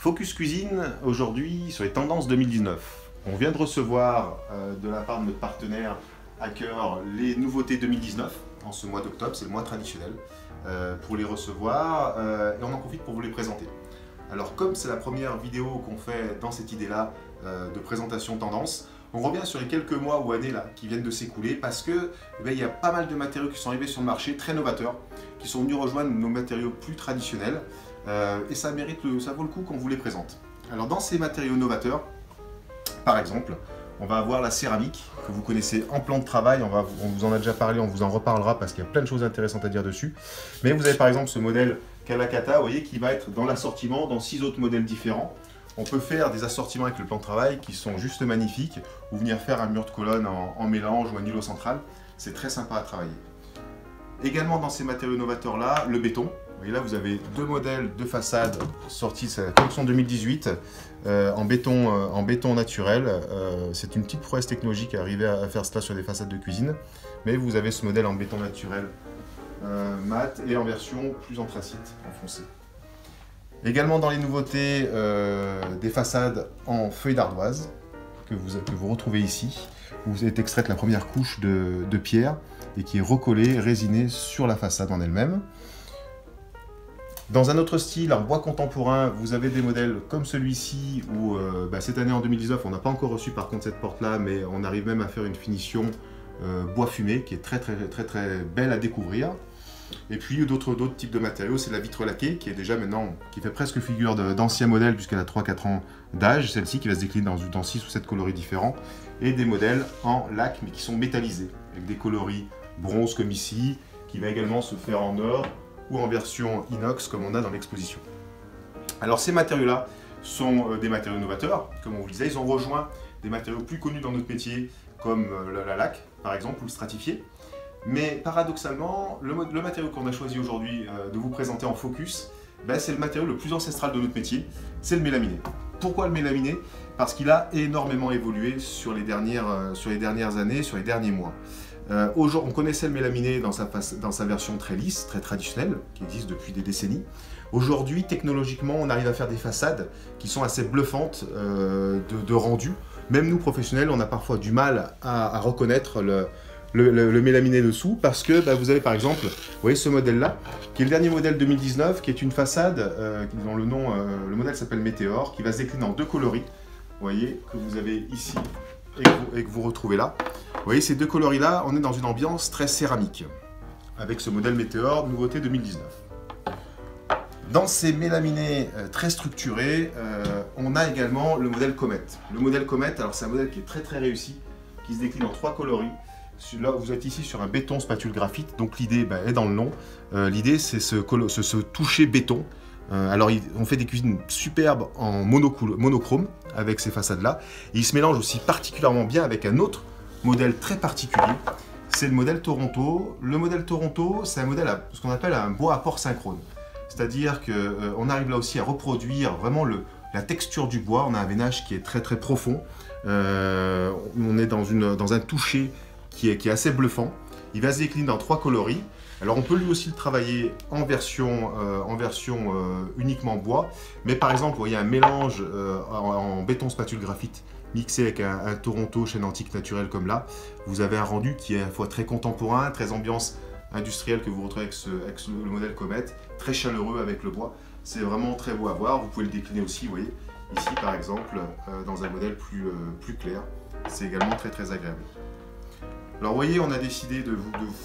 Focus Cuisine, aujourd'hui, sur les tendances 2019. On vient de recevoir de la part de notre partenaire Hacker les nouveautés 2019, en ce mois d'octobre, c'est le mois traditionnel, pour les recevoir, et on en profite pour vous les présenter. Alors comme c'est la première vidéo qu'on fait dans cette idée-là de présentation tendance, on revient sur les quelques mois ou années là, qui viennent de s'écouler parce que il y a pas mal de matériaux qui sont arrivés sur le marché, très novateurs, qui sont venus rejoindre nos matériaux plus traditionnels, et ça vaut le coup qu'on vous les présente. Alors dans ces matériaux novateurs, par exemple, on va avoir la céramique, que vous connaissez en plan de travail, on vous en a déjà parlé, on vous en reparlera parce qu'il y a plein de choses intéressantes à dire dessus. Mais vous avez par exemple ce modèle Kawakata, vous voyez, qui va être dans l'assortiment, dans 6 autres modèles différents. On peut faire des assortiments avec le plan de travail qui sont juste magnifiques, ou venir faire un mur de colonne en mélange ou un îlot central, c'est très sympa à travailler. Également dans ces matériaux novateurs là, le béton. Vous voyez là, vous avez deux modèles de façade sortis, c'est la collection 2018, en béton naturel. C'est une petite prouesse technologique à arriver à faire cela sur des façades de cuisine. Mais vous avez ce modèle en béton naturel mat et en version plus anthracite, en foncé. Également dans les nouveautés, des façades en feuilles d'ardoise que vous retrouvez ici, où vous êtes extraite la première couche de pierre et qui est recollée, résinée sur la façade en elle-même. Dans un autre style, en bois contemporain, vous avez des modèles comme celui-ci où cette année en 2019, on n'a pas encore reçu par contre cette porte-là, mais on arrive même à faire une finition bois fumé qui est très belle à découvrir. Et puis d'autres types de matériaux, c'est la vitre laquée qui est déjà maintenant, qui fait presque figure d'anciens modèles puisqu'elle a 3-4 ans d'âge, celle-ci qui va se décliner dans 6 ou 7 coloris différents, et des modèles en lac mais qui sont métallisés, avec des coloris bronze comme ici, qui va également se faire en or ou en version inox comme on a dans l'exposition. Alors ces matériaux-là sont des matériaux novateurs, comme on vous le disait, ils ont rejoint des matériaux plus connus dans notre métier, comme la laque par exemple, ou le stratifié. Mais paradoxalement, le matériau qu'on a choisi aujourd'hui de vous présenter en focus, c'est le matériau le plus ancestral de notre métier, c'est le mélaminé. Pourquoi le mélaminé? Parce qu'il a énormément évolué sur les dernières années, sur les derniers mois. On connaissait le mélaminé dans sa version très lisse, très traditionnelle, qui existe depuis des décennies. Aujourd'hui, technologiquement, on arrive à faire des façades qui sont assez bluffantes de rendu. Même nous, professionnels, on a parfois du mal à reconnaître le mélaminé dessous, parce que vous avez par exemple, vous voyez ce modèle-là, qui est le dernier modèle 2019, qui est une façade dont le modèle s'appelle Météor, qui va se décliner en 2 coloris, vous voyez, que vous avez ici et que vous retrouvez là. Vous voyez, ces 2 coloris-là, on est dans une ambiance très céramique, avec ce modèle Météor, nouveauté 2019. Dans ces mélaminés très structurés, on a également le modèle Comet. Le modèle Comet, alors c'est un modèle qui est très réussi, qui se décline en 3 coloris. Là, vous êtes ici sur un béton spatule graphite, donc l'idée est dans le nom. L'idée, c'est ce toucher béton. Alors, on fait des cuisines superbes en monochrome avec ces façades-là. Il se mélange aussi particulièrement bien avec un autre modèle très particulier. C'est le modèle Toronto. Le modèle Toronto, c'est un modèle ce qu'on appelle un bois à port synchrone. C'est-à-dire qu'on arrive là aussi à reproduire vraiment la texture du bois. On a un veinage qui est très profond. On est dans un toucher qui est assez bluffant. Il va se décliner dans 3 coloris. Alors on peut lui aussi le travailler en version uniquement bois, mais par exemple, vous voyez un mélange en béton spatule graphite mixé avec un Toronto chêne antique naturel comme là, vous avez un rendu qui est à la fois très contemporain, très ambiance industrielle que vous retrouvez avec le modèle Comet, très chaleureux avec le bois. C'est vraiment très beau à voir. Vous pouvez le décliner aussi, vous voyez, ici par exemple, dans un modèle plus clair. C'est également très agréable. Alors vous voyez, on a décidé de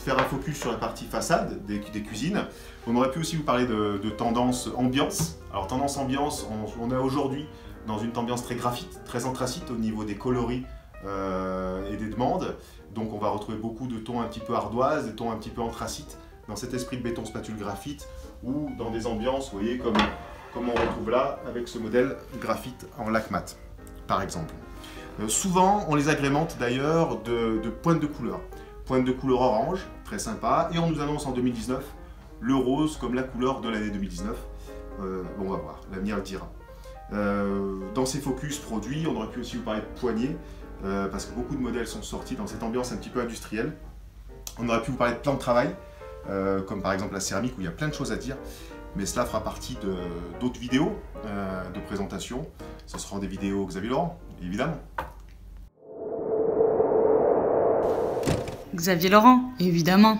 faire un focus sur la partie façade des cuisines. On aurait pu aussi vous parler de tendance ambiance. Alors tendance ambiance, on est aujourd'hui dans une ambiance très graphite, très anthracite au niveau des coloris et des demandes. Donc on va retrouver beaucoup de tons un petit peu ardoise, des tons un petit peu anthracite dans cet esprit de béton spatule graphite ou dans des ambiances, vous voyez, comme on retrouve là avec ce modèle graphite en lac mat, par exemple. Souvent, on les agrémente d'ailleurs de pointes de couleur. Pointe de couleur orange, très sympa. Et on nous annonce en 2019 le rose comme la couleur de l'année 2019. On va voir, l'avenir le dira. Dans ces focus produits, on aurait pu aussi vous parler de poignées, parce que beaucoup de modèles sont sortis dans cette ambiance un petit peu industrielle. On aurait pu vous parler de plan de travail, comme par exemple la céramique où il y a plein de choses à dire. mais cela fera partie d'autres vidéos de présentation. Ce seront des vidéos Xavier Laurent, évidemment. Xavier Laurent, évidemment.